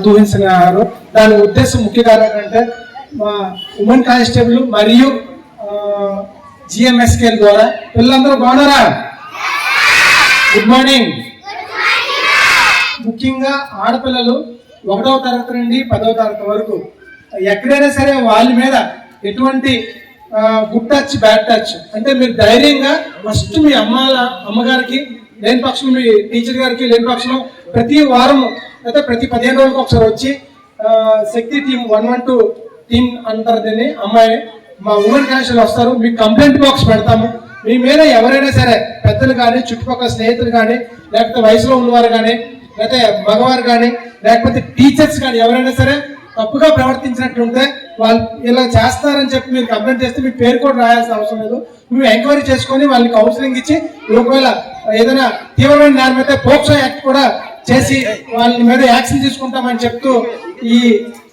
దూహించినారు. దాని ఉద్దేశం ముఖ్య కారణం అంటే మా ఉమెన్ కానిస్టేబుల్ మరియు జిఎంఎస్కేల్ ద్వారా పిల్లలందరూ బాగున్నారా? Good morning. ముఖ్యంగా ఆడపిల్లలు 1వ తరగతి నుండి 10వ తరగతి వరకు ఎక్కడైనా సరే వాళ్ళ మీద ఎటువంటి గుడ్ టచ్ బ్యాడ్ టచ్ అంటే మీరు ధైర్యంగా ఫస్ట్ మీ అమ్మగారికి లేని పక్షం మీ టీచర్ గారికి లేని పక్షం ప్రతి వారం అయితే ప్రతి 15 రోజులకు ఒకసారి వచ్చి శక్తి టీం 112 టీం అంటారు దీన్ని. అమ్మాయి మా ఉమెన్ కానిస్టేబుల్ వస్తారు, మీకు కంప్లైంట్ బాక్స్ పెడతాము. మీ మీద ఎవరైనా సరే పెద్దలు కానీ చుట్టుపక్కల స్నేహితులు కానీ లేకపోతే వయసులో ఉన్నవారు కానీ లేకపోతే మగవారు కానీ లేకపోతే టీచర్స్ కానీ ఎవరైనా సరే తప్పుగా ప్రవర్తించినట్లుంటే వాళ్ళు ఇలా చేస్తారని చెప్పి మీరు కంప్లైంట్ చేస్తే మీ పేరు కూడా రాయాల్సిన అవసరం లేదు. మేము ఎంక్వైరీ చేసుకొని వాళ్ళని కౌన్సిలింగ్ ఇచ్చి ఒకవేళ ఏదైనా తీవ్రమైన నేరం అయితే పోక్సో యాక్ట్ కూడా చేసి వాళ్ళ మీద యాక్షన్ తీసుకుంటామని చెప్తూ ఈ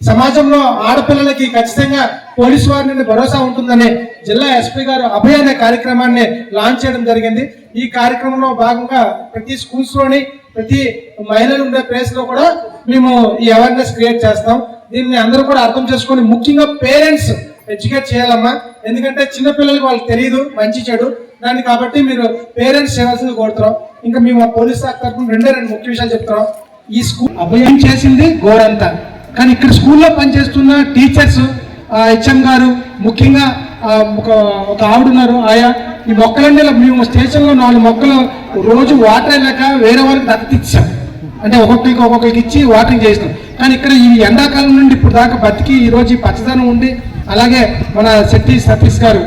సమాజంలో ఆడపిల్లలకి ఖచ్చితంగా పోలీసు వారి నుండి భరోసా ఉంటుందని జిల్లా ఎస్పీ గారు అభయ అనే కార్యక్రమాన్ని లాంచ్ చేయడం జరిగింది. ఈ కార్యక్రమంలో భాగంగా ప్రతి స్కూల్స్ లోని ప్రతి మహిళలు ఉండే ప్లేస్ లో కూడా మేము ఈ అవేర్నెస్ క్రియేట్ చేస్తాం. దీన్ని అందరూ కూడా అర్థం చేసుకొని ముఖ్యంగా పేరెంట్స్ ఎడ్యుకేట్ చేయాలమ్మా. ఎందుకంటే చిన్నపిల్లలకి వాళ్ళకి తెలియదు మంచి చెడు దాన్ని, కాబట్టి మీరు పేరెంట్స్ చేయాల్సింది కోరుతున్నాం. ఇంకా మేము పోలీస్ శాఖ తరఫున రెండు ముఖ్య విషయాలు చెప్తున్నాం. ఈ స్కూల్ అభయం చేసింది గోరంతా, కానీ ఇక్కడ స్కూల్లో పనిచేస్తున్న టీచర్స్ హెచ్ఎం గారు ముఖ్యంగా ఒక ఆవిడ ఉన్నారు ఆయా ఈ మొక్కలన్నీ మేము స్టేషన్లో 4 మొక్కలు రోజు వాటర్ అయినాక వేరే వాళ్ళకి దత్తిచ్చాం, అంటే ఒక్కొక్కరికి ఇచ్చి వాటరింగ్ చేస్తాం. కానీ ఇక్కడ ఈ ఎండాకాలం నుండి ఇప్పుడు దాకా బతికి ఈరోజు ఈ పచ్చదనం ఉండి అలాగే మన శెట్టి సతీష్ గారు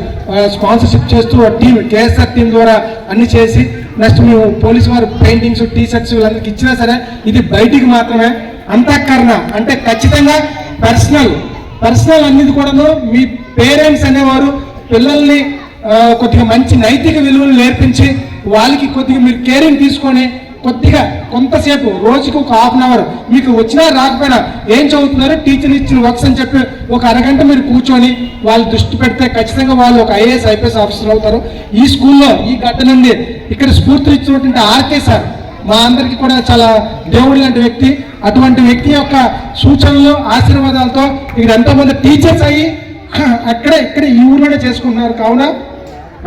స్పాన్సర్షిప్ చేస్తూ టీం కేఎస్ఆర్ టీం ద్వారా అన్ని చేసి నెక్స్ట్ మేము పోలీసు వారు పెయింటింగ్స్ టీషర్ట్స్ వీళ్ళందరికి ఇచ్చినా సరే ఇది బయటికి మాత్రమే. అంతఃకరణ అంటే ఖచ్చితంగా పర్సనల్ అన్నిది కూడాను మీ పేరెంట్స్ అనేవారు పిల్లల్ని కొద్దిగా మంచి నైతిక విలువలు నేర్పించి వాళ్ళకి కొద్దిగా మీరు కేరింగ్ తీసుకొని కొద్దిగా కొంతసేపు రోజుకు ఒక ½ an hour మీకు వచ్చినా రాకపోయినా ఏం చదువుతున్నారో టీచర్ ఇచ్చిన వర్క్స్ అని చెప్పి ఒక అరగంట మీరు కూర్చొని వాళ్ళు దృష్టి పెడితే ఖచ్చితంగా వాళ్ళు ఒక IAS IPS ఆఫీసర్ అవుతారు. ఈ స్కూల్లో ఈ గడ్డ నుండి ఇక్కడ స్ఫూర్తి ఇచ్చినటువంటి ఆర్కే సార్ మా అందరికీ కూడా చాలా దేవుడి లాంటి వ్యక్తి. అటువంటి వ్యక్తి యొక్క సూచనలు ఆశీర్వాదాలతో ఇక్కడ ఎంతోమంది టీచర్స్ అయ్యి ఇక్కడ ఈ ఊరిలోనే చేసుకుంటున్నారు. కావున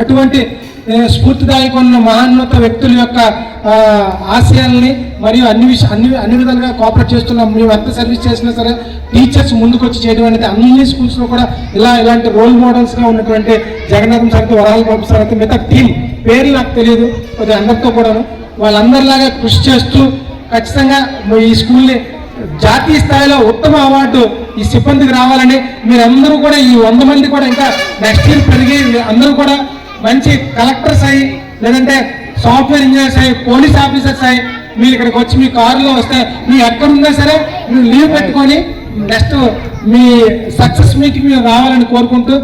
అటువంటి స్ఫూర్తిదాయకమైన మహాన్నత వ్యక్తుల యొక్క ఆశయాల్ని మరియు అన్ని విధాలుగా కోఆపరేట్ చేస్తున్నాం. మేము ఎంత సర్వీస్ చేసినా సరే టీచర్స్ ముందుకు వచ్చి చేయడం అనేది అన్ని స్కూల్స్లో కూడా ఇలాంటి రోల్ మోడల్స్గా ఉన్నటువంటి జగన్నాథం సార్ వరాల బాబు సార్ అయితే మిగతా టీం పేర్లు నాకు తెలియదు కొద్దిగా అందరితో కూడాను వాళ్ళందరిలాగా కృషి చేస్తూ ఖచ్చితంగా ఈ స్కూల్ని జాతీయ స్థాయిలో ఉత్తమ అవార్డు ఈ సిబ్బందికి రావాలని మీరందరూ కూడా ఈ 100 మంది కూడా ఇంకా నెక్స్ట్ ఇయర్ పెరిగి అందరూ కూడా మంచి కలెక్టర్స్ అయ్యి లేదంటే సాఫ్ట్వేర్ ఇంజనీర్స్ అయ్యి పోలీస్ ఆఫీసర్స్ అయ్యి మీరు ఇక్కడికి వచ్చి మీ కారులో వస్తే మీ ఎక్కడున్నా సరే మీరు లీవ్ పెట్టుకొని నెక్స్ట్ మీ సక్సెస్ మీట్కి మీరు రావాలని కోరుకుంటూ